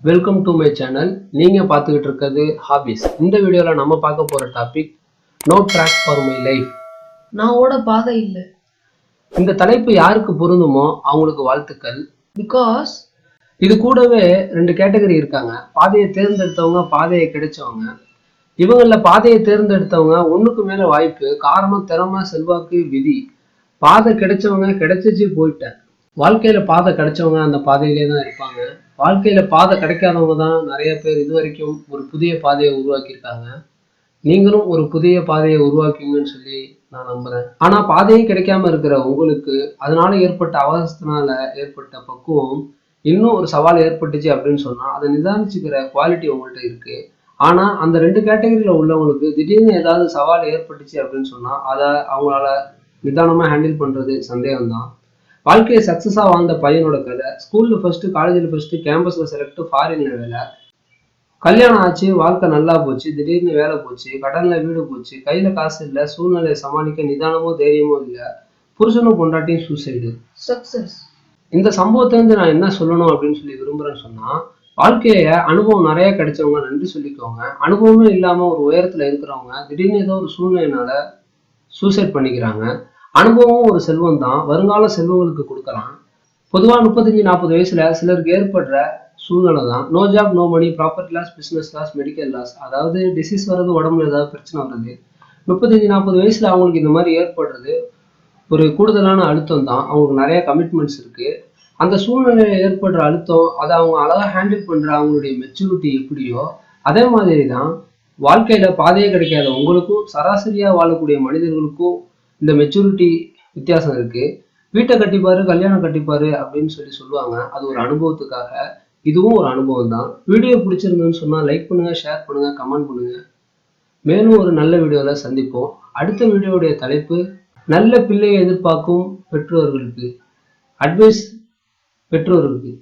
Welcome to my channel. நீங்கள் பார்த்துக்கிட்டு இருக்கிறது ஹாபிஸ். இந்த வீடியோவில் நம்ம பார்க்க போகிற topic no track for my life. நான் ஓட பாதை இல்லை. இந்த தலைப்பு யாருக்கு பொருந்துமோ அவங்களுக்கு வாழ்த்துக்கள். பிகாஸ் இது கூடவே 2 கேட்டகரி இருக்காங்க. பாதையை தேர்ந்தெடுத்தவங்க, பாதையை கிடைச்சவங்க. இவங்களில் பாதையை தேர்ந்தெடுத்தவங்க ஒன்றுக்கு மேலே வாய்ப்பு, காரணம், திறமை, செல்வாக்கு, விதி. பாதை கிடைச்சவங்க கிடைச்சிச்சு போயிட்டேன். வாழ்க்கையில் பாதை கிடைச்சவங்க அந்த பாதையிலே தான் இருப்பாங்க. வாழ்க்கையில் பாதை கிடைக்காதவங்க தான் நிறைய பேர் இது வரைக்கும் ஒரு புதிய பாதையை உருவாக்கியிருக்காங்க. நீங்களும் ஒரு புதிய பாதையை உருவாக்குவீங்கன்னு சொல்லி நான் நம்புகிறேன். ஆனால் பாதையே கிடைக்காம இருக்கிற உங்களுக்கு அதனால ஏற்பட்ட அவசரத்தினால ஏற்பட்ட பக்குவம் இன்னும் ஒரு சவால் ஏற்பட்டுச்சு அப்படின்னு சொன்னால் அதை நிதானிச்சுக்கிற குவாலிட்டி உங்கள்கிட்ட இருக்குது. ஆனால் அந்த 2 கேட்டகரியில் உள்ளவங்களுக்கு திடீர்னு ஏதாவது சவால் ஏற்பட்டுச்சு அப்படின்னு சொன்னால் அதை அவங்களால நிதானமாக ஹேண்டில் பண்ணுறது சந்தேகம்தான். வாழ்க்கையை சக்ஸஸாக வாழ்ந்த பையனோட கதை. ஸ்கூலில் ஃபஸ்ட்டு, காலேஜில் ஃபஸ்ட்டு, கேம்பஸில் செலக்ட், ஃபாரினில் வேலை. கல்யாணம் ஆச்சு, வாழ்க்கை நல்லா போச்சு, திடீர்னு வேலை போச்சு, கடனில் வீடு போச்சு, கையில் காசு இல்லை, சூழ்நிலையை சமாளிக்க நிதானமோ தைரியமோ இல்லை, புருஷனும் பொண்டாட்டியும் சூசைடு. சக்சஸ். இந்த சம்பவத்திலேருந்து நான் என்ன சொல்லணும் அப்படின்னு சொல்லி விரும்புகிறேன்னு சொன்னால், வாழ்க்கையை அனுபவம் நிறைய கிடைச்சவங்க நன்றி சொல்லிக்கோங்க. அனுபவமே இல்லாமல் ஒரு உயரத்தில் இருக்கிறவங்க திடீர்னு ஏதோ ஒரு சூழ்நிலையினால சூசைட் பண்ணிக்கிறாங்க. அனுபவம் ஒரு செல்வம் தான், வருங்கால செல்வங்களுக்கு கொடுக்கலாம். பொதுவாக 35-40 வயசுல சிலருக்கு ஏற்படுற சூழ்நிலை தான் no job, no money, property loss, business loss, medical loss. அதாவது டிசீஸ் வர்றது, உடம்புல ஏதாவது பிரச்சனை வர்றது. 35-40 வயசுல அவங்களுக்கு இந்த மாதிரி ஏற்படுறது ஒரு கூடுதலான அழுத்தம் தான். அவங்களுக்கு நிறைய கமிட்மெண்ட்ஸ் இருக்கு. அந்த சூழ்நிலையில் ஏற்படுற அழுத்தம் அதை அவங்க அழகாக ஹேண்டில் பண்ற அவங்களுடைய மெச்சூரிட்டி எப்படியோ அதே மாதிரி தான் வாழ்க்கையில பாதையே கிடைக்காத உங்களுக்கும் சராசரியா வாழக்கூடிய மனிதர்களுக்கும் இந்த மெச்சூரிட்டி வித்தியாசம் இருக்கு. வீட்டை கட்டிப்பாரு, கல்யாணம் கட்டிப்பாரு அப்படின்னு சொல்லுவாங்க. அது ஒரு அனுபவத்துக்காக. இதுவும் ஒரு அனுபவம் தான். வீடியோ பிடிச்சிருந்ததுன்னு சொன்னா லைக் பண்ணுங்க, ஷேர் பண்ணுங்க, கமெண்ட் பண்ணுங்க. மேலும் ஒரு நல்ல வீடியோல சந்திப்போம். அடுத்த வீடியோடைய தலைப்பு நல்ல பிள்ளையை எதிர்பார்க்கும் பெற்றோர்களுக்கு, அட்வைஸ் பெற்றோர்களுக்கு.